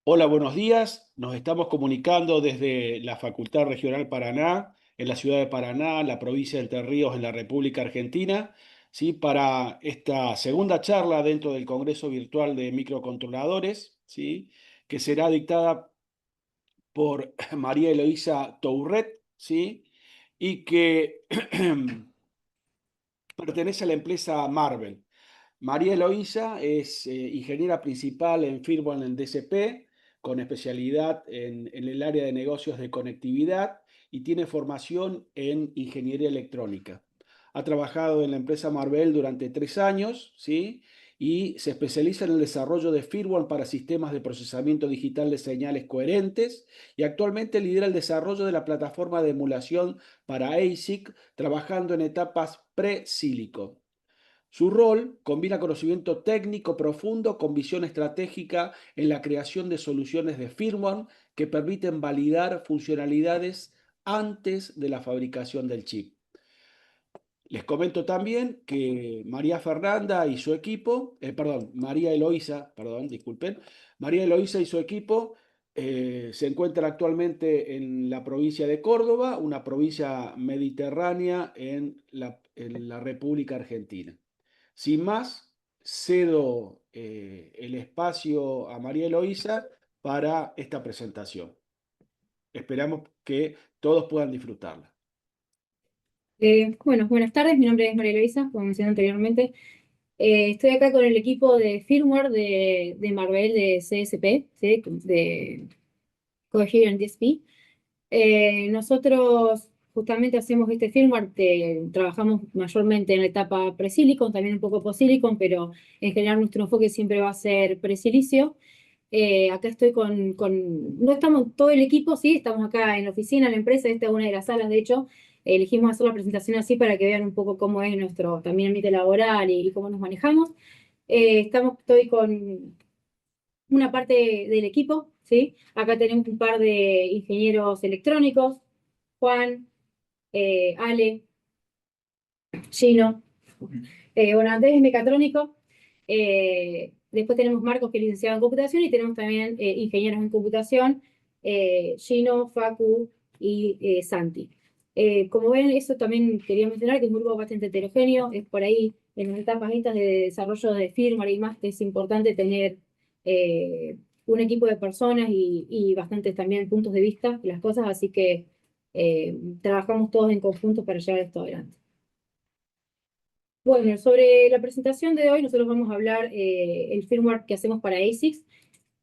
Hola, buenos días. Nos estamos comunicando desde la Facultad Regional Paraná, en la ciudad de Paraná, en la provincia de Entre Ríos, en la República Argentina, ¿sí? Para esta segunda charla dentro del Congreso Virtual de Microcontroladores, ¿sí? Que será dictada por María Eloísa Tourret, ¿sí? Y que pertenece a la empresa Marvel. María Eloísa es ingeniera principal en firmware en DCP, con especialidad en el área de negocios de conectividad y tiene formación en ingeniería electrónica. Ha trabajado en la empresa Marvell durante 3 años, ¿sí? Y se especializa en el desarrollo de firmware para sistemas de procesamiento digital de señales coherentes y actualmente lidera el desarrollo de la plataforma de emulación para ASIC, trabajando en etapas pre-silicon. Su rol combina conocimiento técnico profundo con visión estratégica en la creación de soluciones de firmware que permiten validar funcionalidades antes de la fabricación del chip. Les comento también que María Fernanda y su equipo, María Eloísa, perdón, disculpen, María Eloísa y su equipo se encuentran actualmente en la provincia de Córdoba, una provincia mediterránea en la República Argentina. Sin más, cedo el espacio a María Eloísa para esta presentación. Esperamos que todos puedan disfrutarla. Bueno, buenas tardes, mi nombre es María Luisa, como mencioné anteriormente. Estoy acá con el equipo de firmware de Marvell de CSP, ¿sí? De Coherent DSP. Nosotros justamente hacemos este firmware, trabajamos mayormente en la etapa pre-silicon, también un poco post-silicon, pero en general nuestro enfoque siempre va a ser pre-silicio. Acá estoy no estamos todo el equipo, sí, estamos acá en la oficina, en la empresa, esta es una de las salas, de hecho, elegimos hacer la presentación así para que vean un poco cómo es nuestro también ambiente laboral y cómo nos manejamos. Estoy con una parte del equipo, ¿sí? Acá tenemos un par de ingenieros electrónicos, Juan, Ale, Gino, bueno, Andrés es mecatrónico. Después tenemos Marcos, que es licenciado en computación, y tenemos también ingenieros en computación, Gino, Facu y Santi. Como ven, eso también quería mencionar, que es un grupo bastante heterogéneo. Es por ahí, en las etapas estas de desarrollo de firmware y más, que es importante tener un equipo de personas y bastantes también puntos de vista de las cosas, así que trabajamos todos en conjunto para llevar esto adelante. Bueno, sobre la presentación de hoy, nosotros vamos a hablar el firmware que hacemos para ASICS,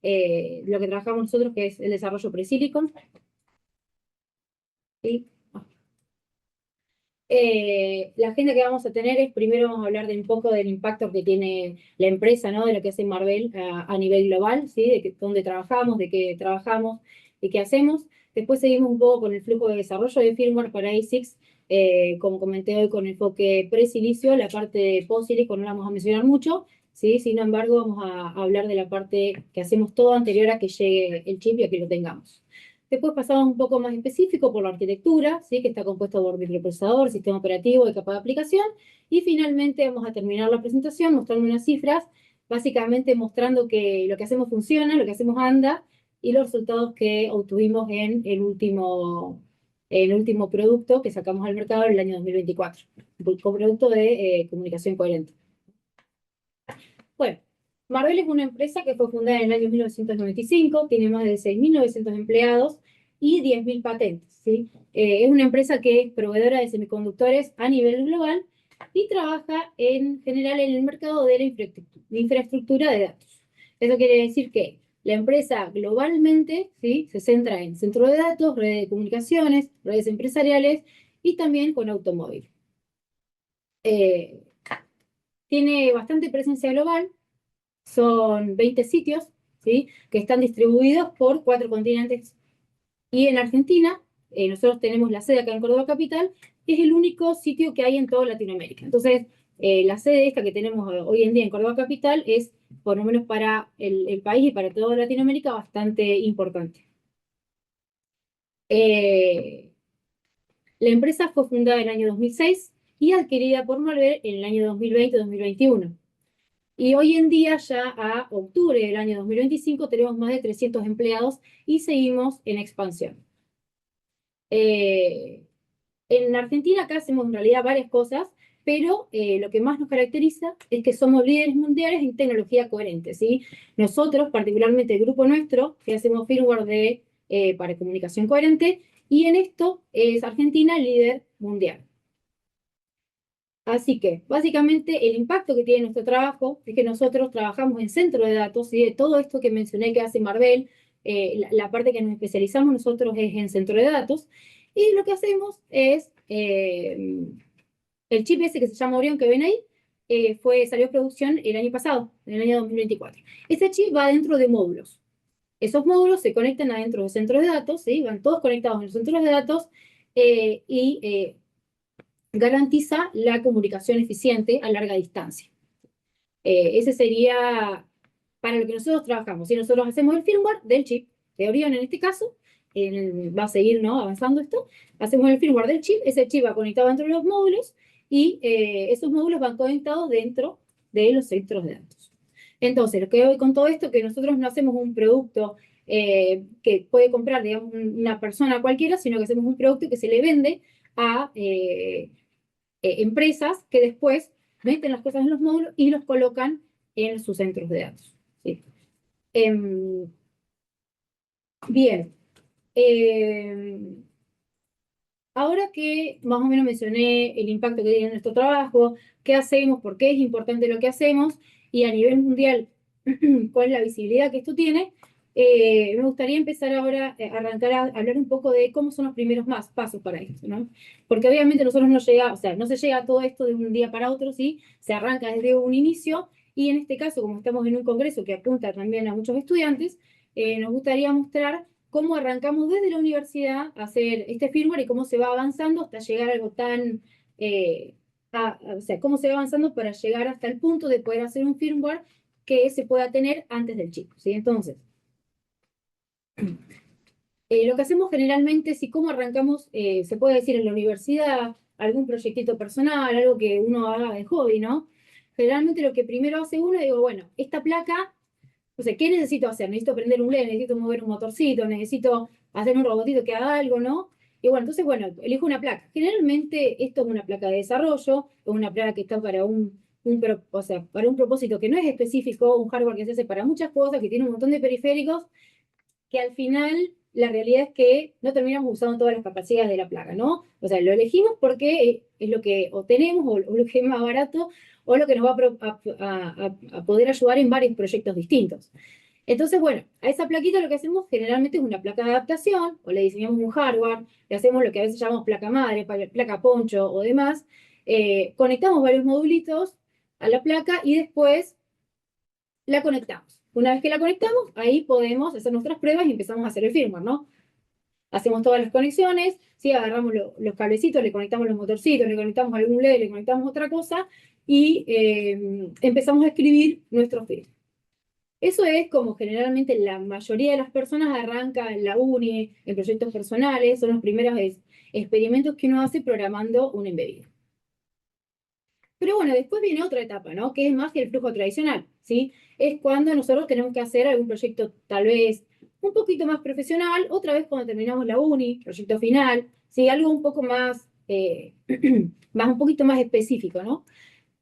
lo que trabajamos nosotros, que es el desarrollo pre-silicon. ¿Sí? La agenda que vamos a tener es, primero vamos a hablar de un poco del impacto que tiene la empresa, ¿no? De lo que hace Marvell a nivel global, ¿sí? Dónde trabajamos, de qué trabajamos y qué hacemos. Después seguimos un poco con el flujo de desarrollo de firmware para ASICS, como comenté hoy, con enfoque pre-silicio. La parte post-silico no la vamos a mencionar mucho, ¿sí? Sin embargo, vamos a hablar de la parte que hacemos todo anterior a que llegue el chip y a que lo tengamos. Después pasamos un poco más específico por la arquitectura, ¿sí? Que está compuesto por microprocesador, sistema operativo y capa de aplicación. Y finalmente vamos a terminar la presentación mostrando unas cifras, básicamente mostrando que lo que hacemos funciona, lo que hacemos anda, y los resultados que obtuvimos en el último producto que sacamos al mercado en el año 2024, un producto de comunicación coherente. Bueno, Marvell es una empresa que fue fundada en el año 1995, tiene más de 6.900 empleados y 10.000 patentes, ¿sí? Es una empresa que es proveedora de semiconductores a nivel global y trabaja en general en el mercado de la infraestructura de datos. Eso quiere decir que la empresa globalmente, ¿sí? Se centra en centro de datos, redes de comunicaciones, redes empresariales y también con automóvil. Eh, Tiene bastante presencia global. Son 20 sitios, ¿sí? Que están distribuidos por 4 continentes. Y en Argentina, nosotros tenemos la sede acá en Córdoba Capital, que es el único sitio que hay en toda Latinoamérica. Entonces, la sede esta que tenemos hoy en día en Córdoba Capital es, por lo menos para el país y para toda Latinoamérica, bastante importante. La empresa fue fundada en el año 2006 y adquirida por Marvell en el año 2020-2021. Y hoy en día, ya a octubre del año 2025, tenemos más de 300 empleados y seguimos en expansión. En Argentina acá hacemos en realidad varias cosas, pero lo que más nos caracteriza es que somos líderes mundiales en tecnología coherente, ¿sí? Nosotros, particularmente el grupo nuestro, que hacemos firmware para comunicación coherente, y en esto es Argentina líder mundial. Así que, básicamente, el impacto que tiene nuestro trabajo es que nosotros trabajamos en centro de datos, y de todo esto que mencioné que hace Marvel, la parte que nos especializamos nosotros es en centro de datos, y lo que hacemos es, el chip ese que se llama Orion, que ven ahí, salió a producción el año pasado, en el año 2024. Ese chip va dentro de módulos. Esos módulos se conectan adentro de centros de datos, ¿sí? Van todos conectados en los centros de datos, y garantiza la comunicación eficiente a larga distancia. Ese sería para lo que nosotros trabajamos. Si nosotros hacemos el firmware del chip, de Orion en este caso, va a seguir, ¿no?, avanzando esto, hacemos el firmware del chip, ese chip va conectado dentro de los módulos, y esos módulos van conectados dentro de los centros de datos. Entonces, lo que hoy con todo esto, que nosotros no hacemos un producto que puede comprar, digamos, una persona cualquiera, sino que hacemos un producto que se le vende a empresas que después meten las cosas en los módulos y los colocan en sus centros de datos, ¿sí? Bien. Ahora que más o menos mencioné el impacto que tiene nuestro trabajo, qué hacemos, por qué es importante lo que hacemos, y a nivel mundial, cuál es la visibilidad que esto tiene, me gustaría empezar ahora a arrancar a hablar un poco de cómo son los primeros pasos para esto, ¿no? Porque obviamente nosotros no llega, o sea, no se llega a todo esto de un día para otro, ¿sí? Se arranca desde un inicio, y en este caso, como estamos en un congreso que apunta también a muchos estudiantes, nos gustaría mostrar cómo arrancamos desde la universidad a hacer este firmware y cómo se va avanzando hasta llegar a algo tan, o sea, cómo se va avanzando para llegar hasta el punto de poder hacer un firmware que se pueda tener antes del chip, ¿sí? Entonces, lo que hacemos generalmente, si cómo arrancamos, se puede decir en la universidad, algún proyectito personal, algo que uno haga de hobby, ¿no? Generalmente lo que primero hace uno, digo, bueno, esta placa, o sea, ¿qué necesito hacer? Necesito prender un LED, necesito mover un motorcito, necesito hacer un robotito que haga algo, ¿no? Y bueno, entonces, bueno, elijo una placa. Generalmente esto es una placa de desarrollo, es una placa que está para o sea, para un propósito que no es específico, un hardware que se hace para muchas cosas, que tiene un montón de periféricos, que al final la realidad es que no terminamos usando todas las capacidades de la placa, ¿no? O sea, lo elegimos porque es lo que o tenemos, o lo que es más barato, o lo que nos va a poder ayudar en varios proyectos distintos. Entonces, bueno, a esa plaquita lo que hacemos generalmente es una placa de adaptación, o le diseñamos un hardware, le hacemos lo que a veces llamamos placa madre, placa poncho o demás, conectamos varios modulitos a la placa y después la conectamos. Una vez que la conectamos, ahí podemos hacer nuestras pruebas y empezamos a hacer el firmware, ¿no? Hacemos todas las conexiones, ¿sí? Agarramos los cablecitos, le conectamos los motorcitos, le conectamos algún LED, le conectamos otra cosa, y empezamos a escribir nuestro firmware. Eso es como generalmente la mayoría de las personas arranca en la uni, en proyectos personales, son los primeros experimentos que uno hace programando un embebido. Pero bueno, después viene otra etapa, ¿no? Que es más que el flujo tradicional, ¿sí? Es cuando nosotros tenemos que hacer algún proyecto tal vez un poquito más profesional, otra vez cuando terminamos la uni, proyecto final, ¿sí? Algo un poco más, un poquito más específico, ¿no?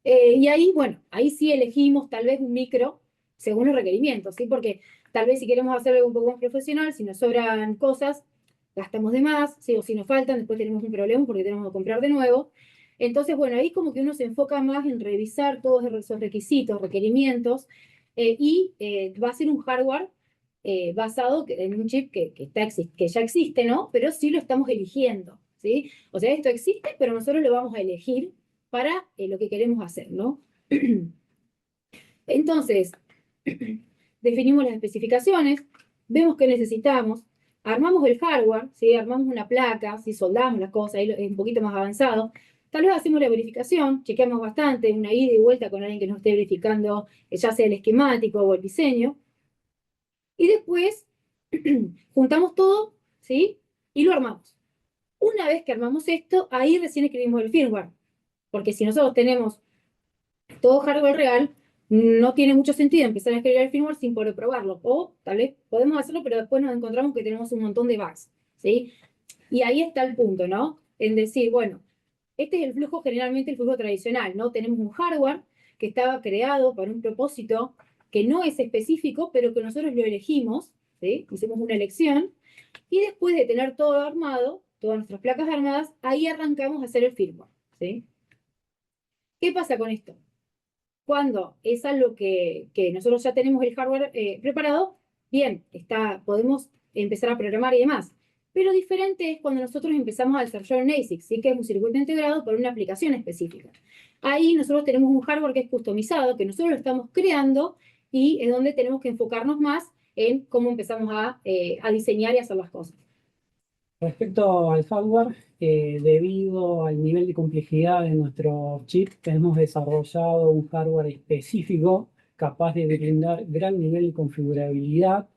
Y ahí, bueno, ahí sí elegimos tal vez un micro según los requerimientos, ¿sí? Porque tal vez si queremos hacer algo un poco más profesional, si nos sobran cosas, gastamos de más, ¿sí? O si nos faltan, después tenemos un problema porque tenemos que comprar de nuevo. Entonces, bueno, ahí como que uno se enfoca más en revisar todos esos requisitos, requerimientos, y va a ser un hardware basado en un chip que ya existe, ¿no? Pero sí lo estamos eligiendo, ¿sí? O sea, esto existe, pero nosotros lo vamos a elegir para lo que queremos hacer, ¿no? Entonces, definimos las especificaciones, vemos qué necesitamos, armamos el hardware, ¿sí? Armamos una placa, ¿sí? Soldamos las cosas, ahí es un poquito más avanzado. Tal vez hacemos la verificación, chequeamos bastante, una ida y vuelta con alguien que nos esté verificando, ya sea el esquemático o el diseño. Y después juntamos todo, ¿sí? Y lo armamos. Una vez que armamos esto, ahí recién escribimos el firmware. Porque si nosotros tenemos todo hardware real, no tiene mucho sentido empezar a escribir el firmware sin poder probarlo. O tal vez podemos hacerlo, pero después nos encontramos que tenemos un montón de bugs, ¿sí? Y ahí está el punto, ¿no? En decir, bueno, este es el flujo, generalmente el flujo tradicional, ¿no? Tenemos un hardware que estaba creado para un propósito que no es específico, pero que nosotros lo elegimos, ¿sí? Hicimos una elección, y después de tener todo armado, todas nuestras placas armadas, ahí arrancamos a hacer el firmware, ¿sí? ¿Qué pasa con esto? Cuando es algo que nosotros ya tenemos el hardware preparado, bien, podemos empezar a programar y demás. Pero diferente es cuando nosotros empezamos a desarrollar un ASIC, ¿sí? Que es un circuito integrado para una aplicación específica. Ahí nosotros tenemos un hardware que es customizado, que nosotros lo estamos creando, y es donde tenemos que enfocarnos más en cómo empezamos a diseñar y hacer las cosas. Respecto al hardware, debido al nivel de complejidad de nuestros chips, hemos desarrollado un hardware específico capaz de brindar gran nivel de configurabilidad,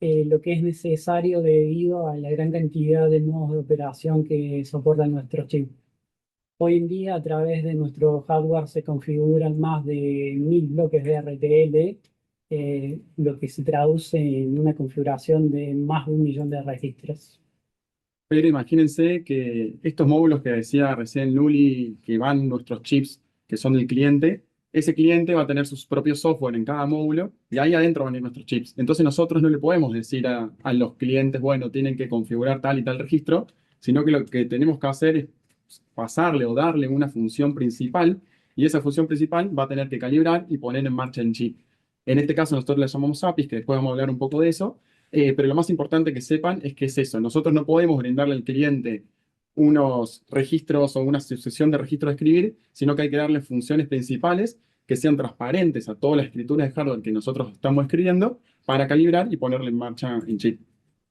lo que es necesario debido a la gran cantidad de modos de operación que soportan nuestros chips. Hoy en día, a través de nuestro hardware se configuran más de 1000 bloques de RTL, lo que se traduce en una configuración de más de 1 millón de registros. Pero imagínense que estos módulos que decía recién Luli, que van nuestros chips, que son del cliente, ese cliente va a tener sus propios software en cada módulo y ahí adentro van a ir nuestros chips. Entonces nosotros no le podemos decir a los clientes, bueno, tienen que configurar tal y tal registro, sino que lo que tenemos que hacer es pasarle o darle una función principal y esa función principal va a tener que calibrar y poner en marcha el chip. En este caso nosotros le llamamos APIs, que después vamos a hablar un poco de eso. Pero lo más importante que sepan es que es eso. Nosotros no podemos brindarle al cliente unos registros o una sucesión de registros de escribir, sino que hay que darle funciones principales que sean transparentes a toda la escritura de hardware que nosotros estamos escribiendo para calibrar y ponerle en marcha en chip.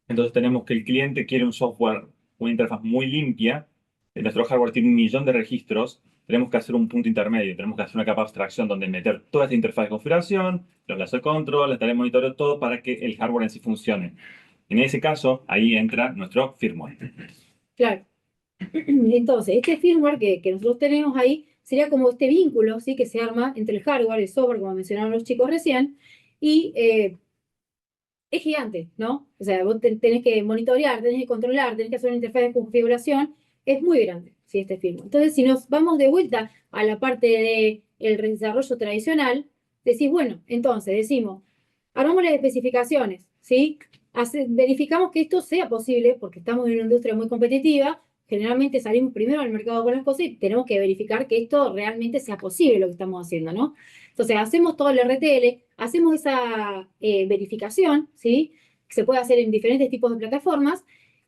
Entonces tenemos que el cliente quiere un software, una interfaz muy limpia. Nuestro hardware tiene 1 millón de registros. Tenemos que hacer un punto intermedio. Tenemos que hacer una capa de abstracción donde meter toda esta interfaz de configuración, los laser control, la tarea de monitoreo, todo para que el hardware en sí funcione. En ese caso, ahí entra nuestro firmware. Claro. Entonces, este firmware que nosotros tenemos ahí sería como este vínculo, ¿sí? Que se arma entre el hardware y el software, como mencionaron los chicos recién, y es gigante, ¿no? O sea, vos tenés que monitorear, tenés que controlar, tenés que hacer una interfaz de configuración, es muy grande, ¿sí? Este firmware. Entonces, si nos vamos de vuelta a la parte del desarrollo tradicional, decís, bueno, entonces decimos, armamos las especificaciones, ¿sí? Verificamos que esto sea posible, porque estamos en una industria muy competitiva. Generalmente salimos primero al mercado con las cosas y tenemos que verificar que esto realmente sea posible lo que estamos haciendo, ¿no? Entonces hacemos todo el RTL, hacemos esa verificación, ¿sí? Que se puede hacer en diferentes tipos de plataformas,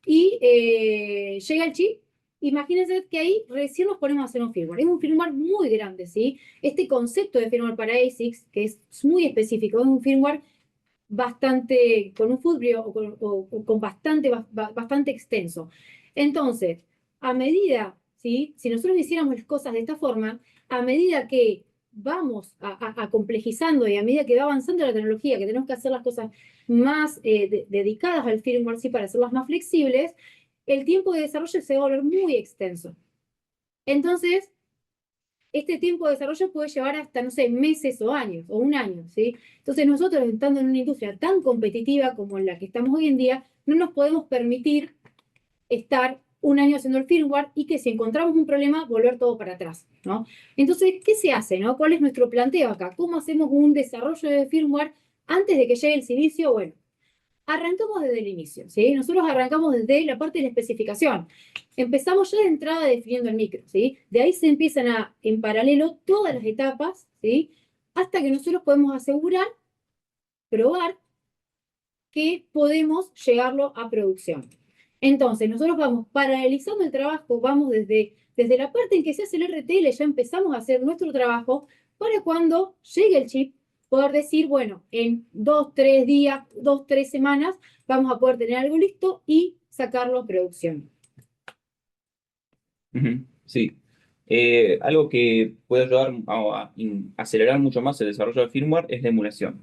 y llega el chip. Imagínense que ahí recién nos ponemos a hacer un firmware. Es un firmware muy grande, ¿sí? Este concepto de firmware para ASICs, que es muy específico, es un firmware bastante, con un footprint o con bastante extenso. Entonces, a medida, ¿sí? Si nosotros hiciéramos las cosas de esta forma, a medida que vamos a complejizando y a medida que va avanzando la tecnología, que tenemos que hacer las cosas más dedicadas al firmware, ¿sí? Para hacerlas más flexibles, el tiempo de desarrollo se va a volver muy extenso. Entonces, este tiempo de desarrollo puede llevar hasta, no sé, meses o años, o un año, ¿sí? Entonces nosotros, estando en una industria tan competitiva como la que estamos hoy en día, no nos podemos permitir estar un año haciendo el firmware y que si encontramos un problema, volver todo para atrás, ¿no? Entonces, ¿qué se hace, no? ¿Cuál es nuestro planteo acá? ¿Cómo hacemos un desarrollo de firmware antes de que llegue el silicio? Bueno, arrancamos desde el inicio, ¿sí? Nosotros arrancamos desde la parte de la especificación. Empezamos ya de entrada definiendo el micro, ¿sí? De ahí se empiezan en paralelo todas las etapas, ¿sí? Hasta que nosotros podemos asegurar, probar que podemos llegarlo a producción. Entonces, nosotros vamos paralelizando el trabajo, vamos desde la parte en que se hace el RTL, ya empezamos a hacer nuestro trabajo para cuando llegue el chip, poder decir, bueno, en 2, 3 días, 2, 3 semanas, vamos a poder tener algo listo y sacarlo a producción. Sí. Algo que puede ayudar a acelerar mucho más el desarrollo de firmware es la emulación.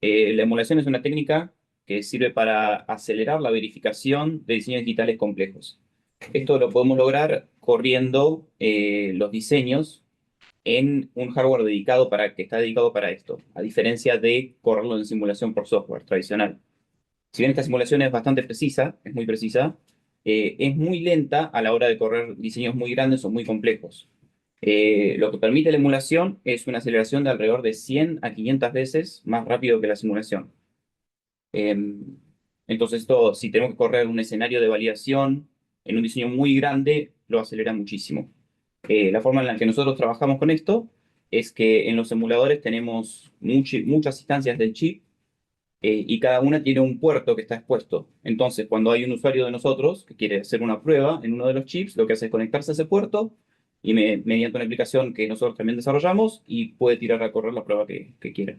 La emulación es una técnica que sirve para acelerar la verificación de diseños digitales complejos. Esto lo podemos lograr corriendo los diseños en un hardware que está dedicado para esto, a diferencia de correrlo en simulación por software tradicional. Si bien esta simulación es bastante precisa, es muy precisa, es muy lenta a la hora de correr diseños muy grandes o muy complejos. Lo que permite la emulación es una aceleración de alrededor de 100 a 500 veces más rápido que la simulación. Entonces, si tenemos que correr un escenario de validación en un diseño muy grande, lo acelera muchísimo. La forma en la que nosotros trabajamos con esto es que en los emuladores tenemos muchas instancias del chip y cada una tiene un puerto que está expuesto. Entonces, cuando hay un usuario de nosotros que quiere hacer una prueba en uno de los chips, lo que hace es conectarse a ese puerto y mediante una aplicación que nosotros también desarrollamos y puede tirar a correr la prueba que quiera.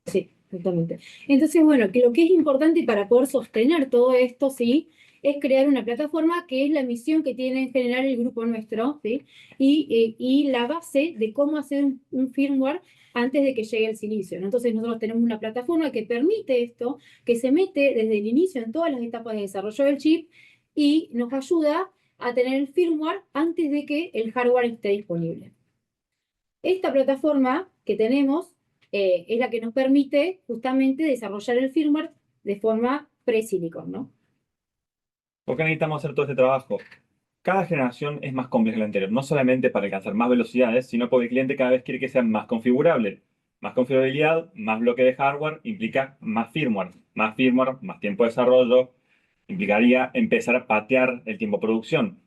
Sí, exactamente. Entonces, bueno, que lo que es importante para poder sostener todo esto, ¿sí? Es crear una plataforma que es la misión que tiene en general el grupo nuestro, ¿sí? Y la base de cómo hacer un firmware antes de que llegue el silicio, ¿no? Entonces nosotros tenemos una plataforma que permite esto, que se mete desde el inicio en todas las etapas de desarrollo del chip y nos ayuda a tener el firmware antes de que el hardware esté disponible. Esta plataforma que tenemos es la que nos permite justamente desarrollar el firmware de forma pre-silicon, ¿no? ¿Por qué necesitamos hacer todo este trabajo? Cada generación es más compleja que la anterior, no solamente para alcanzar más velocidades, sino porque el cliente cada vez quiere que sea más configurable. Más configurabilidad, más bloque de hardware, implica más firmware. Más firmware, más tiempo de desarrollo, implicaría empezar a patear el tiempo de producción.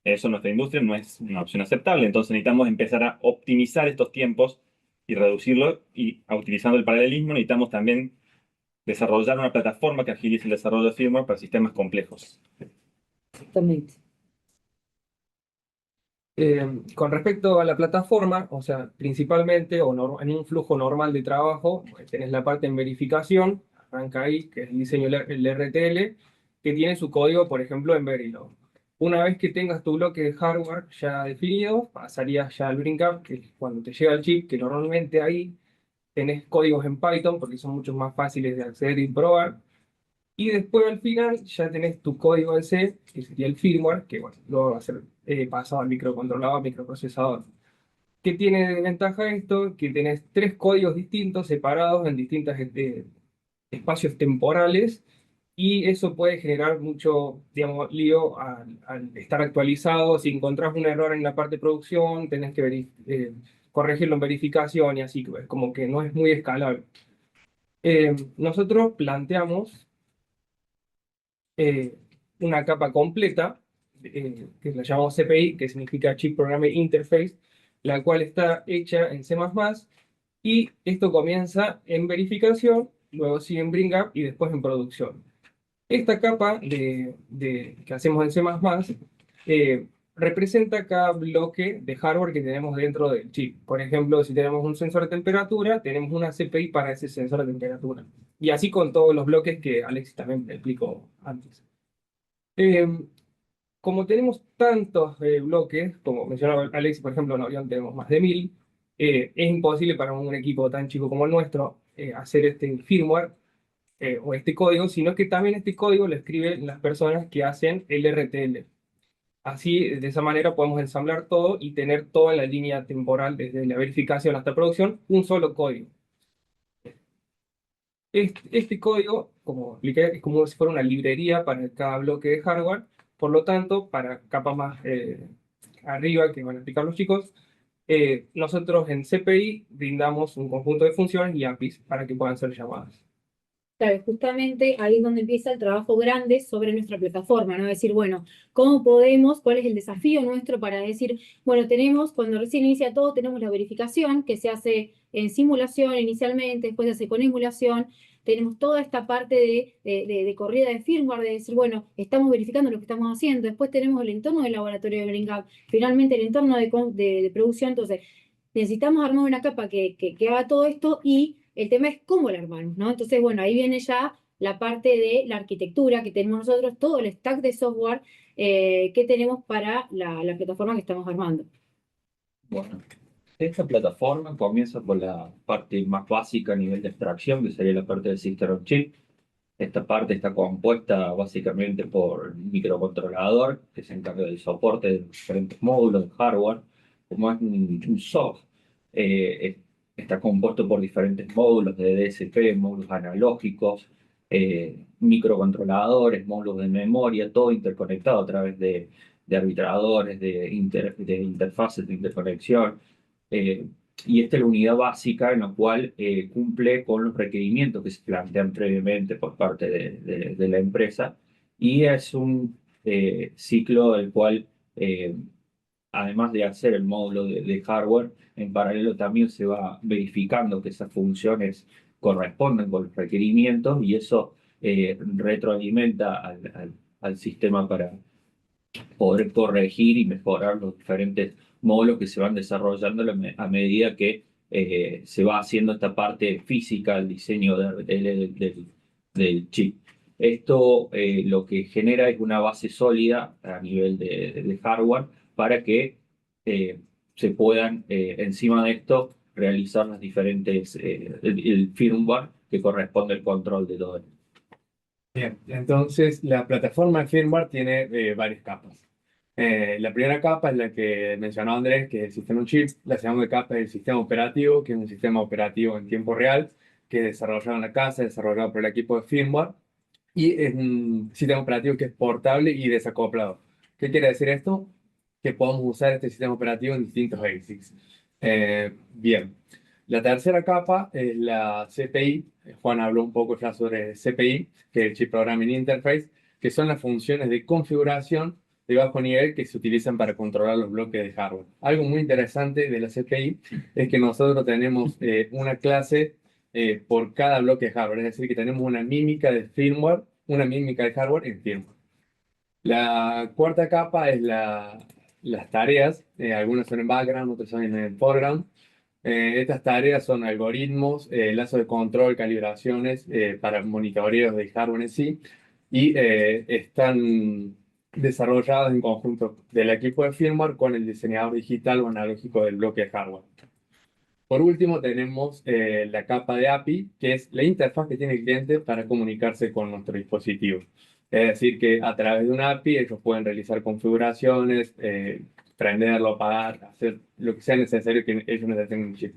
Eso en nuestra industria no es una opción aceptable, entonces necesitamos empezar a optimizar estos tiempos y reducirlo, y utilizando el paralelismo necesitamos también desarrollar una plataforma que agilice el desarrollo de firmware para sistemas complejos. Exactamente. Con respecto a la plataforma, o sea, principalmente en un flujo normal de trabajo, pues, tenés la parte en verificación, arranca ahí, que es el diseño el RTL, que tiene su código, por ejemplo, en Verilog. Una vez que tengas tu bloque de hardware ya definido, pasarías ya al bring-up, que es cuando te llega el chip, que normalmente ahí tenés códigos en Python, porque son mucho más fáciles de acceder y probar. Y después al final ya tenés tu código en C, que sería el firmware, que bueno, luego va a ser pasado al microcontrolador, al microprocesador. ¿Qué tiene de ventaja esto? Que tenés tres códigos distintos separados en distintos espacios temporales y eso puede generar mucho, digamos, lío al estar actualizado. Si encontrás un error en la parte de producción, tenés que corregirlo en verificación y así, como que no es muy escalable. Nosotros planteamos una capa completa, que la llamamos CPI, que significa Chip Programming Interface, la cual está hecha en C++, y esto comienza en verificación, luego sigue en Bring Up y después en producción. Esta capa que hacemos en C++ representa cada bloque de hardware que tenemos dentro del chip. Por ejemplo, si tenemos un sensor de temperatura, tenemos una CPI para ese sensor de temperatura. Y así con todos los bloques que Alexis también me explicó antes. Como tenemos tantos bloques, como mencionaba Alexis, por ejemplo, en Orion tenemos más de 1000, es imposible para un equipo tan chico como el nuestro hacer este firmware o este código, sino que también este código lo escriben las personas que hacen el RTL. Así, de esa manera podemos ensamblar todo y tener toda la línea temporal, desde la verificación hasta producción, un solo código. Este código, como expliqué, es como si fuera una librería para cada bloque de hardware. Por lo tanto, para capas más arriba que van a explicar los chicos, nosotros en CPI brindamos un conjunto de funciones y APIs para que puedan ser llamadas. Claro, justamente ahí es donde empieza el trabajo grande sobre nuestra plataforma, ¿no? Decir, bueno, ¿cómo podemos? ¿Cuál es el desafío nuestro para decir, bueno, tenemos, cuando recién inicia todo, tenemos la verificación que se hace en simulación inicialmente, después se hace con emulación, tenemos toda esta parte de corrida de firmware, de decir, bueno, estamos verificando lo que estamos haciendo, después tenemos el entorno del laboratorio de Bring Up, finalmente el entorno de producción, entonces necesitamos armar una capa que haga todo esto y el tema es cómo la armamos, ¿no? Entonces, bueno, ahí viene ya la parte de la arquitectura que tenemos nosotros, todo el stack de software que tenemos para la plataforma que estamos armando. Bueno, esta plataforma comienza por la parte más básica a nivel de abstracción, que sería la parte del System on Chip. Esta parte está compuesta básicamente por un microcontrolador que se encarga del soporte de diferentes módulos de hardware, como es un SOC. está compuesto por diferentes módulos de DSP, módulos analógicos, microcontroladores, módulos de memoria, todo interconectado a través de arbitradores, de interfaces de interconexión. Y esta es la unidad básica en la cual cumple con los requerimientos que se plantean previamente por parte de la empresa. Y es un ciclo del cual, además de hacer el módulo de hardware, en paralelo también se va verificando que esas funciones corresponden con los requerimientos y eso retroalimenta al sistema para poder corregir y mejorar los diferentes módulos que se van desarrollando a medida que se va haciendo esta parte física, el diseño del chip. Esto lo que genera es una base sólida a nivel de hardware para que se puedan, encima de esto, realizar las diferentes, el firmware que corresponde al control de todo esto. Bien, entonces la plataforma de firmware tiene varias capas. La primera capa es la que mencionó Andrés, que es el sistema on chip. La segunda capa es el sistema operativo, que es un sistema operativo en tiempo real, que es desarrollado en la casa, desarrollado por el equipo de firmware. Y es un sistema operativo que es portable y desacoplado. ¿Qué quiere decir esto? Que podemos usar este sistema operativo en distintos ASICs. Bien, la tercera capa es la CPI. Juan habló un poco ya sobre CPI, que es el Chip Programming Interface, que son las funciones de configuración de bajo nivel que se utilizan para controlar los bloques de hardware. Algo muy interesante de la CPI es que nosotros tenemos una clase por cada bloque de hardware, es decir, que tenemos una mímica de firmware, una mímica de hardware en firmware. La cuarta capa es las tareas, algunas son en background, otras son en foreground. Estas tareas son algoritmos, lazos de control, calibraciones para monitoreos del hardware en sí y están desarrolladas en conjunto del equipo de firmware con el diseñador digital o analógico del bloque de hardware. Por último, tenemos la capa de API, que es la interfaz que tiene el cliente para comunicarse con nuestro dispositivo. Es decir, que a través de una API ellos pueden realizar configuraciones, prenderlo, apagar, hacer lo que sea necesario que ellos necesiten un chip.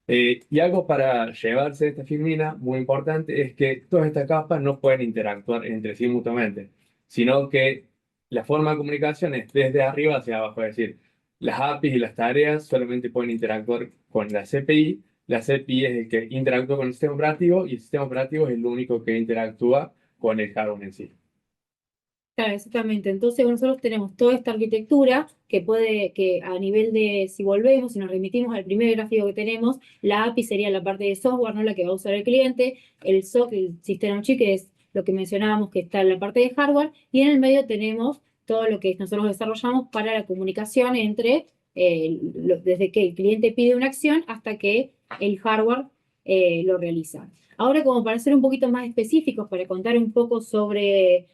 Y algo para llevarse esta filmina muy importante es que todas estas capas no pueden interactuar entre sí mutuamente, sino que la forma de comunicación es desde arriba hacia abajo, es decir, las APIs y las tareas solamente pueden interactuar con la CPI. La CPI es el que interactúa con el sistema operativo y el sistema operativo es el único que interactúa con el hardware en sí. Claro, exactamente. Entonces nosotros tenemos toda esta arquitectura que a nivel de, si volvemos y nos remitimos al primer gráfico que tenemos, la API sería la parte de software, no la que va a usar el cliente, el SOC, el sistema on chip, que es lo que mencionábamos que está en la parte de hardware, y en el medio tenemos todo lo que nosotros desarrollamos para la comunicación entre, desde que el cliente pide una acción hasta que el hardware lo realiza. Ahora, como para ser un poquito más específicos, para contar un poco sobre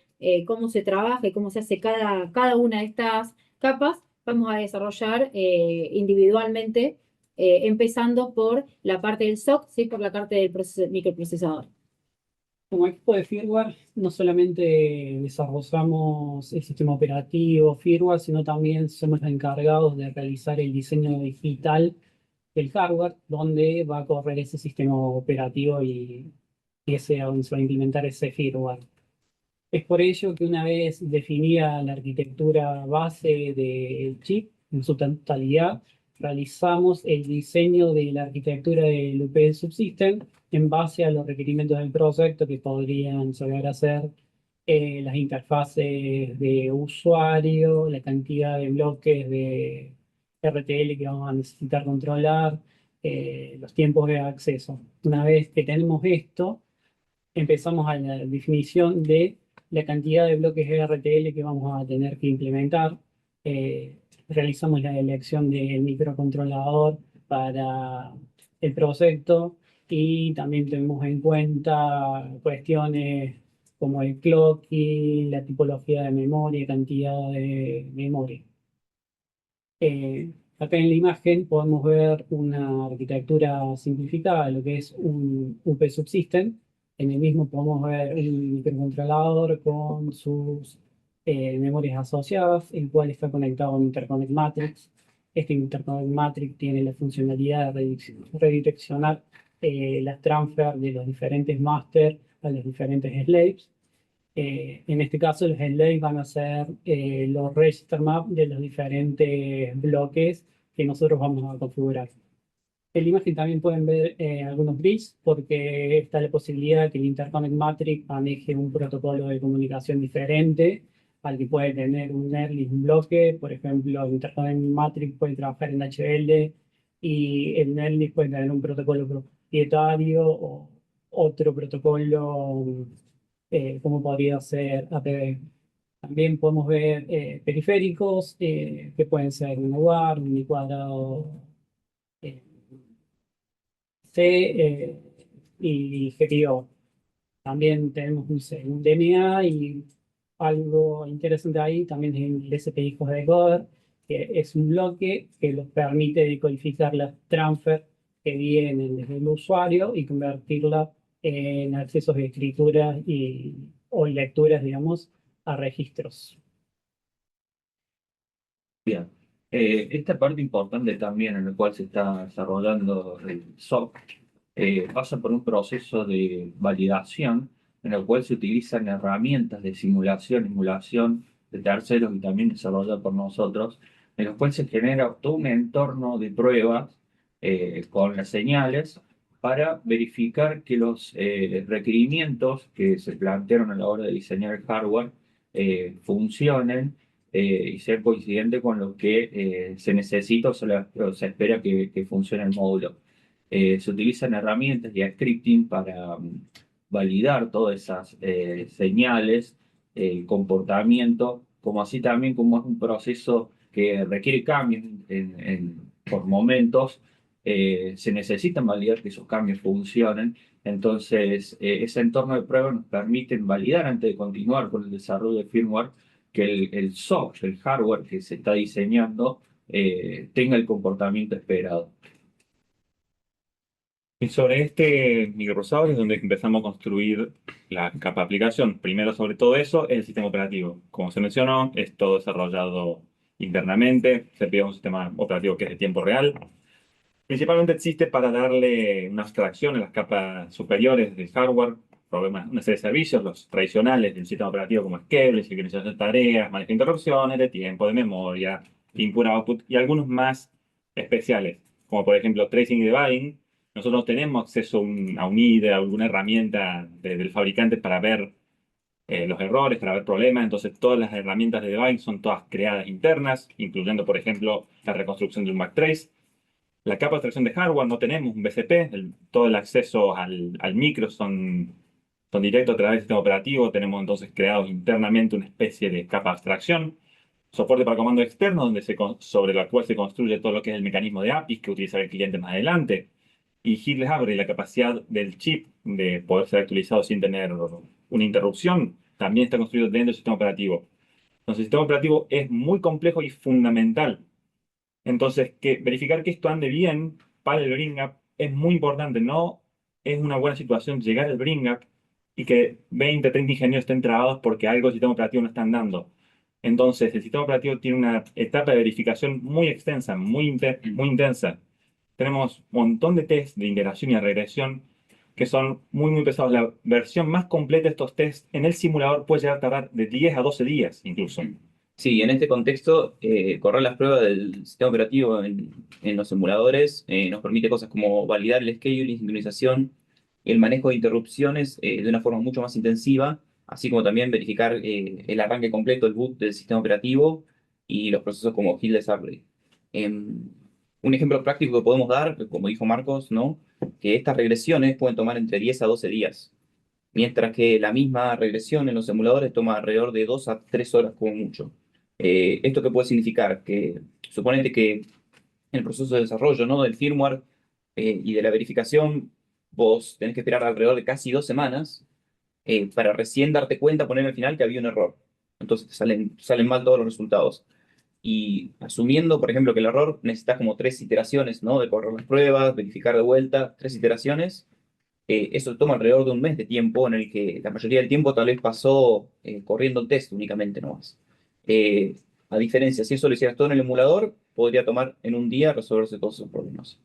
cómo se trabaja y cómo se hace cada una de estas capas, vamos a desarrollar individualmente, empezando por la parte del SOC, ¿sí? Por la parte del microprocesador. Como equipo de firmware, no solamente desarrollamos el sistema operativo, firmware, sino también somos los encargados de realizar el diseño digital del hardware, donde va a correr ese sistema operativo y donde se va a implementar ese firmware. Es por ello que una vez definida la arquitectura base del chip en su totalidad, realizamos el diseño de la arquitectura del UPS Subsystem en base a los requerimientos del proyecto que podrían llegar a ser las interfaces de usuario, la cantidad de bloques de RTL que vamos a necesitar controlar, los tiempos de acceso. Una vez que tenemos esto, empezamos a la definición de la cantidad de bloques RTL que vamos a tener que implementar. Realizamos la elección del microcontrolador para el proyecto y también tenemos en cuenta cuestiones como el clocking, la tipología de memoria, cantidad de memoria. Acá en la imagen podemos ver una arquitectura simplificada de lo que es un UP Subsystem. En el mismo podemos ver un microcontrolador con sus memorias asociadas, el cual está conectado a un Interconnect Matrix. Este Interconnect Matrix tiene la funcionalidad de redireccionar las transfer de los diferentes master a los diferentes slaves. En este caso, los slaves van a ser los register maps de los diferentes bloques que nosotros vamos a configurar. En la imagen también pueden ver algunos bits porque está la posibilidad de que el Interconnect Matrix maneje un protocolo de comunicación diferente al que puede tener un NERLIS, un bloque. Por ejemplo, el Interconnect Matrix puede trabajar en HL y el NERLIS puede tener un protocolo propietario o otro protocolo como podría ser APB. También podemos ver periféricos que pueden ser un UART, un cuadrado eh, C y GPO. También tenemos un DMA y algo interesante ahí también es el SPI de decoder, que es un bloque que nos permite decodificar las transfer que vienen desde el usuario y convertirla en accesos de escritura o lecturas, digamos, a registros. Bien. Esta parte importante también en la cual se está desarrollando el SOC pasa por un proceso de validación en el cual se utilizan herramientas de simulación, emulación de terceros y también desarrolladas por nosotros, en el cual se genera todo un entorno de pruebas con las señales para verificar que los requerimientos que se plantearon a la hora de diseñar el hardware funcionen y ser coincidente con lo que se necesita o se espera que funcione el módulo. Se utilizan herramientas y scripting para validar todas esas señales, comportamiento, como así también como es un proceso que requiere cambios por momentos, se necesitan validar que esos cambios funcionen. Entonces, ese entorno de prueba nos permite validar antes de continuar con el desarrollo de firmware que el software, el hardware que se está diseñando, tenga el comportamiento esperado. Y sobre este microprocesador es donde empezamos a construir la capa de aplicación. Primero, sobre todo eso, es el sistema operativo. Como se mencionó, es todo desarrollado internamente. Se pide un sistema operativo que es de tiempo real. Principalmente existe para darle una abstracción a las capas superiores del hardware, problemas, una serie de servicios, los tradicionales del sistema operativo como schedule, sincronización de tareas, manejo de interrupciones, de tiempo, de memoria, input-output y algunos más especiales, como por ejemplo tracing y debugging. Nosotros no tenemos acceso a un IDE, a alguna herramienta del fabricante para ver los errores, para ver problemas. Entonces, todas las herramientas de debugging son todas creadas internas, incluyendo, por ejemplo, la reconstrucción de un backtrace. La capa de abstracción de hardware no tenemos un BCP, todo el acceso al micro son directos a través del sistema operativo. Tenemos entonces creado internamente una especie de capa de abstracción. Soporte para comando externo, sobre la cual se construye todo lo que es el mecanismo de APIs que utilizará el cliente más adelante. Y Headless Abre, la capacidad del chip de poder ser actualizado sin tener una interrupción, también está construido dentro del sistema operativo. Entonces, el sistema operativo es muy complejo y fundamental. Entonces, verificar que esto ande bien para el bring up es muy importante. No es una buena situación llegar al bring up y que 20, 30 ingenieros estén trabados porque algo del sistema operativo no están dando. Entonces, el sistema operativo tiene una etapa de verificación muy extensa, muy intensa. Tenemos un montón de tests de integración y de regresión que son muy pesados. La versión más completa de estos tests en el simulador puede llegar a tardar de 10 a 12 días incluso. Sí, en este contexto, correr las pruebas del sistema operativo en los simuladores nos permite cosas como validar el scheduling, sincronización, el manejo de interrupciones de una forma mucho más intensiva, así como también verificar el arranque completo, el boot del sistema operativo y los procesos como Headless Upgrade. Un ejemplo práctico que podemos dar, como dijo Marcos, ¿no? Que estas regresiones pueden tomar entre 10 a 12 días, mientras que la misma regresión en los simuladores toma alrededor de 2 a 3 horas como mucho. ¿Esto qué puede significar? Que suponete que en el proceso de desarrollo, ¿no? del firmware y de la verificación, vos tenés que esperar alrededor de casi 2 semanas para recién darte cuenta, poner al final que había un error. Entonces salen mal todos los resultados. Y asumiendo, por ejemplo, que el error necesita como 3 iteraciones, ¿no? De correr las pruebas, verificar de vuelta, 3 iteraciones. Eso toma alrededor de un mes de tiempo en el que la mayoría del tiempo tal vez pasó corriendo el test únicamente nomás. A diferencia, si eso lo hicieras todo en el emulador, podría tomar en un día resolverse todos esos problemas.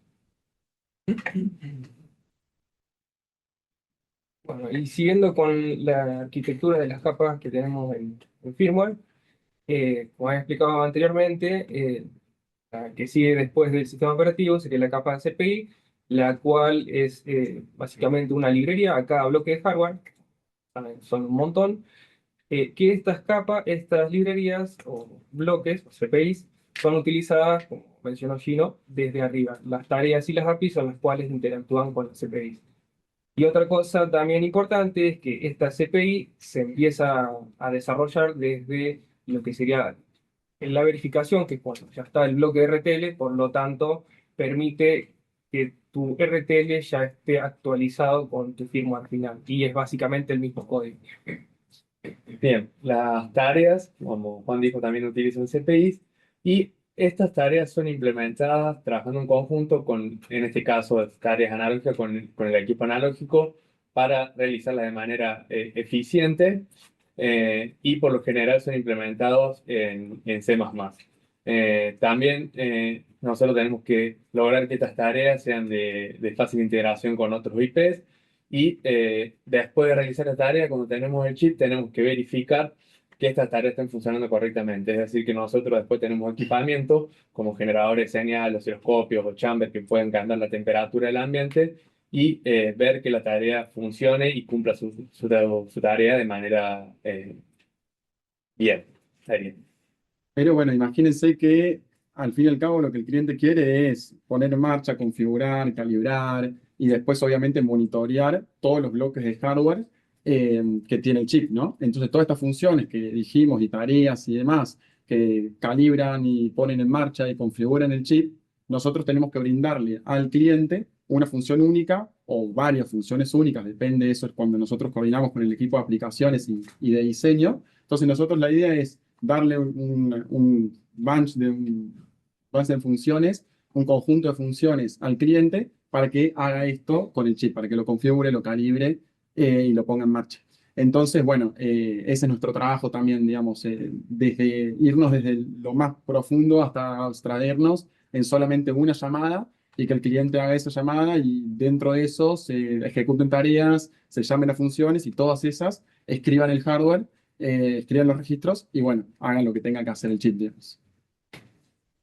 Bueno, y siguiendo con la arquitectura de las capas que tenemos en firmware, como había explicado anteriormente, la que sigue después del sistema operativo sería la capa de CPI, la cual es básicamente una librería a cada bloque de hardware, son un montón, que estas capas, estas librerías o bloques, o CPIs, son utilizadas, como mencionó Gino, desde arriba. Las tareas y las APIs son las cuales interactúan con las CPIs. Y otra cosa también importante es que esta CPI se empieza a desarrollar desde lo que sería la verificación, que es cuando ya está el bloque RTL, por lo tanto, permite que tu RTL ya esté actualizado con tu firmware final. Y es básicamente el mismo código. Bien, las tareas, como Juan dijo, también utilizan CPIs y estas tareas son implementadas trabajando en conjunto con, en este caso, tareas analógicas con el equipo analógico para realizarlas de manera eficiente y por lo general son implementados en C++. También nosotros tenemos que lograr que estas tareas sean de fácil integración con otros IPs y después de realizar la tarea, cuando tenemos el chip, tenemos que verificar que estas tareas estén funcionando correctamente. Es decir, que nosotros después tenemos equipamiento como generadores de señal, osciloscopios o chambers que pueden cambiar la temperatura del ambiente y ver que la tarea funcione y cumpla su tarea de manera bien. Seria. Pero bueno, imagínense que al fin y al cabo lo que el cliente quiere es poner en marcha, configurar, calibrar y después obviamente monitorear todos los bloques de hardware que tiene el chip, ¿no? Entonces todas estas funciones que dijimos y tareas y demás que calibran y ponen en marcha y configuran el chip, nosotros tenemos que brindarle al cliente una función única o varias funciones únicas, depende de eso, es cuando nosotros coordinamos con el equipo de aplicaciones y de diseño. Entonces nosotros la idea es darle un bunch de funciones, un conjunto de funciones al cliente para que haga esto con el chip, para que lo configure, lo calibre y lo ponga en marcha. Entonces, bueno, ese es nuestro trabajo también, digamos, desde irnos desde lo más profundo hasta abstraernos en solamente una llamada y que el cliente haga esa llamada y dentro de eso se ejecuten tareas, se llamen las funciones y todas esas escriban el hardware, escriban los registros y bueno, hagan lo que tenga que hacer el chip, digamos.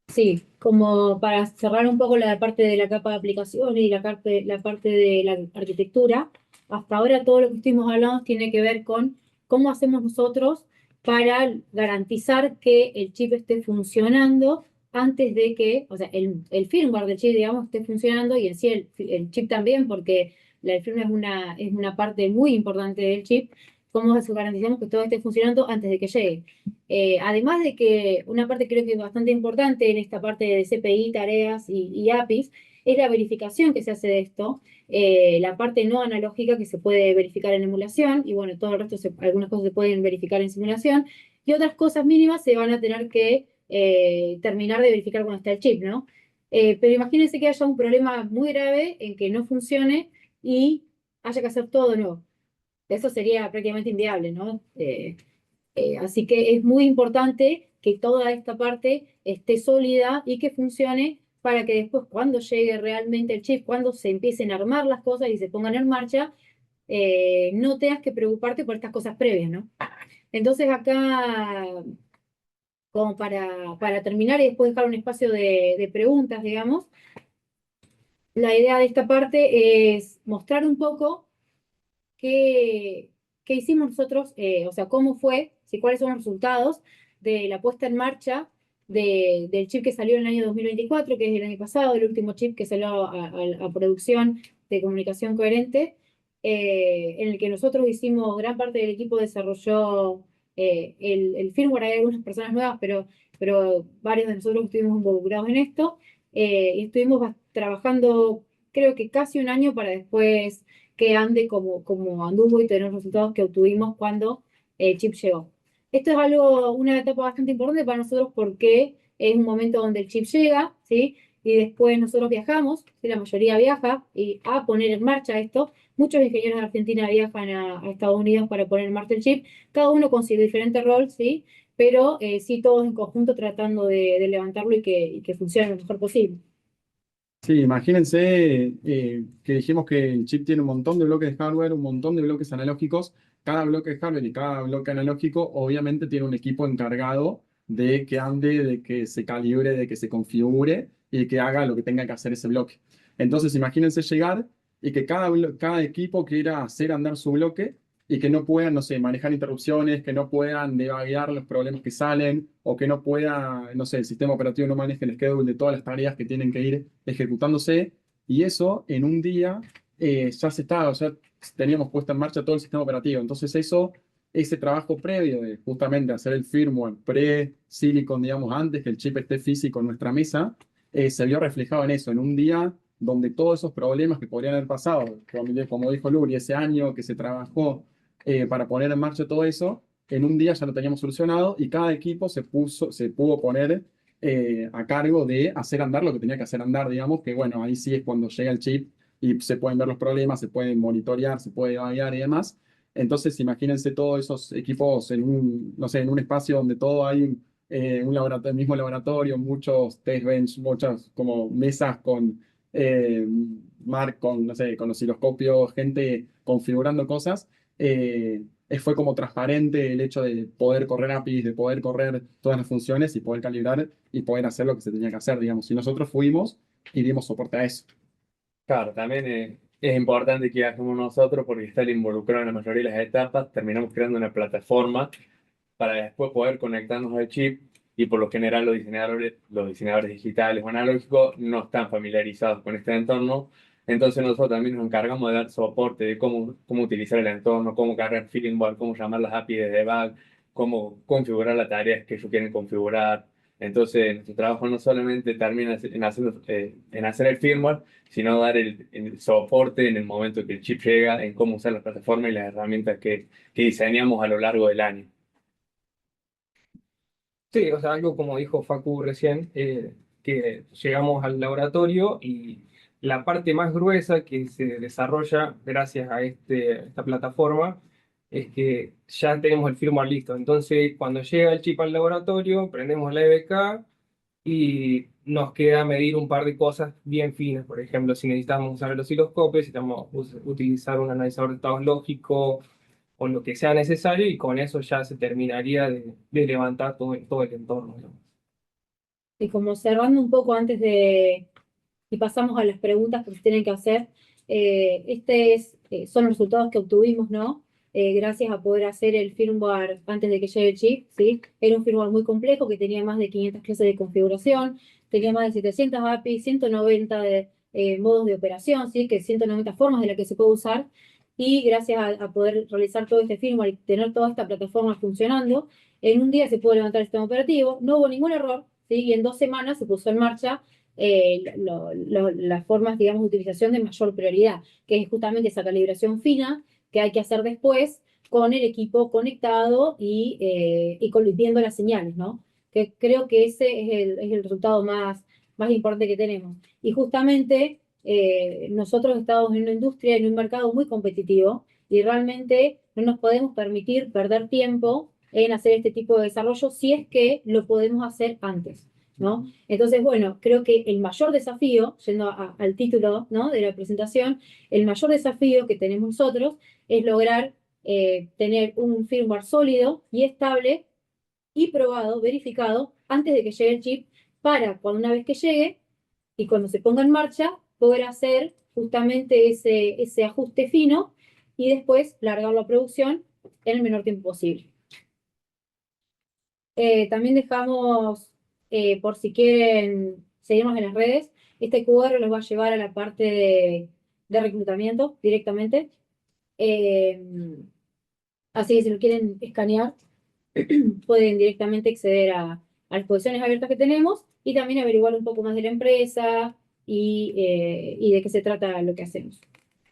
Sí, como para cerrar un poco la parte de la capa de aplicación y la parte de la arquitectura, hasta ahora todo lo que estuvimos hablando tiene que ver con cómo hacemos nosotros para garantizar que el chip esté funcionando antes de que, o sea, el firmware del chip, digamos, esté funcionando y en sí el chip también, porque el firmware es una parte muy importante del chip, cómo garantizamos que todo esté funcionando antes de que llegue. Además de que una parte creo que es bastante importante en esta parte de CPI, tareas y APIs, es la verificación que se hace de esto, la parte no analógica que se puede verificar en emulación, y bueno, todo el resto, algunas cosas se pueden verificar en simulación, y otras cosas mínimas se van a tener que terminar de verificar cuando está el chip, ¿no? Pero imagínense que haya un problema muy grave en que no funcione y haya que hacer todo de nuevo. Eso sería prácticamente inviable, ¿no? Así que es muy importante que toda esta parte esté sólida y que funcione para que después cuando llegue realmente el chip, cuando se empiecen a armar las cosas y se pongan en marcha, no tengas que preocuparte por estas cosas previas, ¿no? Entonces acá, como para terminar y después dejar un espacio de preguntas, digamos, la idea de esta parte es mostrar un poco qué hicimos nosotros, o sea, cómo fue, cuáles son los resultados de la puesta en marcha del chip que salió en el año 2024, que es el año pasado, el último chip que salió a producción de comunicación coherente, en el que nosotros hicimos, gran parte del equipo desarrolló el firmware. Hay algunas personas nuevas, pero varios de nosotros estuvimos involucrados en esto, y estuvimos trabajando creo que casi un año para después que ande como anduvo y tener los resultados que obtuvimos cuando el chip llegó. Esto es una etapa bastante importante para nosotros porque es un momento donde el chip llega, ¿sí? Y después nosotros viajamos, ¿sí? La mayoría viaja a poner en marcha esto. Muchos ingenieros de Argentina viajan a Estados Unidos para poner en marcha el chip, cada uno con su diferente rol, ¿sí? pero sí todos en conjunto tratando de levantarlo y que funcione lo mejor posible. Sí, imagínense que dijimos que el chip tiene un montón de bloques de hardware, un montón de bloques analógicos. Cada bloque de hardware y cada bloque analógico obviamente tiene un equipo encargado de que ande, de que se calibre, de que se configure y que haga lo que tenga que hacer ese bloque. Entonces imagínense llegar y que cada equipo quiera hacer andar su bloque y que no puedan, no sé, manejar interrupciones, que no puedan debaguear los problemas que salen, o que no pueda, no sé, el sistema operativo no maneje el schedule de todas las tareas que tienen que ir ejecutándose, y eso en un día ya se estaba, ya teníamos puesto en marcha todo el sistema operativo. Entonces eso, ese trabajo previo de justamente hacer el firmware pre-silicon, digamos, antes que el chip esté físico en nuestra mesa, se vio reflejado en eso, en un día donde todos esos problemas que podrían haber pasado, como dijo Luri, ese año que se trabajó para poner en marcha todo eso, en un día ya lo teníamos solucionado y cada equipo se pudo poner a cargo de hacer andar lo que tenía que hacer andar, digamos, que bueno, ahí sí es cuando llega el chip y se pueden ver los problemas, se pueden monitorear, se puede variar y demás. Entonces, imagínense todos esos equipos en un, no sé, en un espacio donde todo hay un laboratorio, el mismo laboratorio, muchos test bench, muchas como mesas con con, no sé, con osciloscopios, gente configurando cosas. Fue como transparente el hecho de poder correr APIs, de poder correr todas las funciones y poder calibrar y poder hacer lo que se tenía que hacer, digamos. Y nosotros fuimos y dimos soporte a eso. Claro, también es importante que hagamos nosotros porque estar involucrado en la mayoría de las etapas, terminamos creando una plataforma para después poder conectarnos al chip y por lo general los diseñadores digitales o analógicos no están familiarizados con este entorno. Entonces nosotros también nos encargamos de dar soporte de cómo utilizar el entorno, cómo cargar firmware, cómo llamar las APIs de debug, cómo configurar las tareas que ellos quieren configurar. Entonces nuestro trabajo no solamente termina en hacer el firmware, sino dar el soporte en el momento que el chip llega, en cómo usar la plataforma y las herramientas que diseñamos a lo largo del año. Sí, o sea, algo como dijo Facu recién, que llegamos al laboratorio y la parte más gruesa que se desarrolla gracias a esta plataforma es que ya tenemos el firmware listo. Entonces, cuando llega el chip al laboratorio, prendemos la EBK y nos queda medir un par de cosas bien finas. Por ejemplo, si necesitamos usar el osciloscopio, si necesitamos utilizar un analizador de estados lógicos o lo que sea necesario, y con eso ya se terminaría de levantar todo el entorno, digamos. Y como cerrando un poco antes y pasamos a las preguntas que se tienen que hacer, son los resultados que obtuvimos, ¿no? Gracias a poder hacer el firmware antes de que llegue el chip, ¿sí? Era un firmware muy complejo que tenía más de 500 clases de configuración, tenía más de 700 APIs, 190 modos de operación, ¿sí? Que 190 formas de las que se puede usar, y gracias a poder realizar todo este firmware y tener toda esta plataforma funcionando, en un día se pudo levantar el sistema operativo, no hubo ningún error, ¿sí? Y en 2 semanas se puso en marcha las formas, digamos, de utilización de mayor prioridad, que es justamente esa calibración fina que hay que hacer después con el equipo conectado y viendo las señales, ¿no? Que creo que ese es el resultado más importante que tenemos. Y justamente nosotros estamos en una industria, en un mercado muy competitivo, y realmente no nos podemos permitir perder tiempo en hacer este tipo de desarrollo si es que lo podemos hacer antes, ¿no? Entonces, bueno, creo que el mayor desafío, yendo al título, ¿no?, de la presentación, el mayor desafío que tenemos nosotros es lograr tener un firmware sólido y estable y probado, verificado, antes de que llegue el chip, para cuando una vez que llegue y cuando se ponga en marcha, poder hacer justamente ese ajuste fino y después largar la producción en el menor tiempo posible. También dejamos, por si quieren seguirnos en las redes, este QR los va a llevar a la parte de reclutamiento directamente. Así que si lo quieren escanear, pueden directamente acceder a las posiciones abiertas que tenemos y también averiguar un poco más de la empresa y de qué se trata lo que hacemos.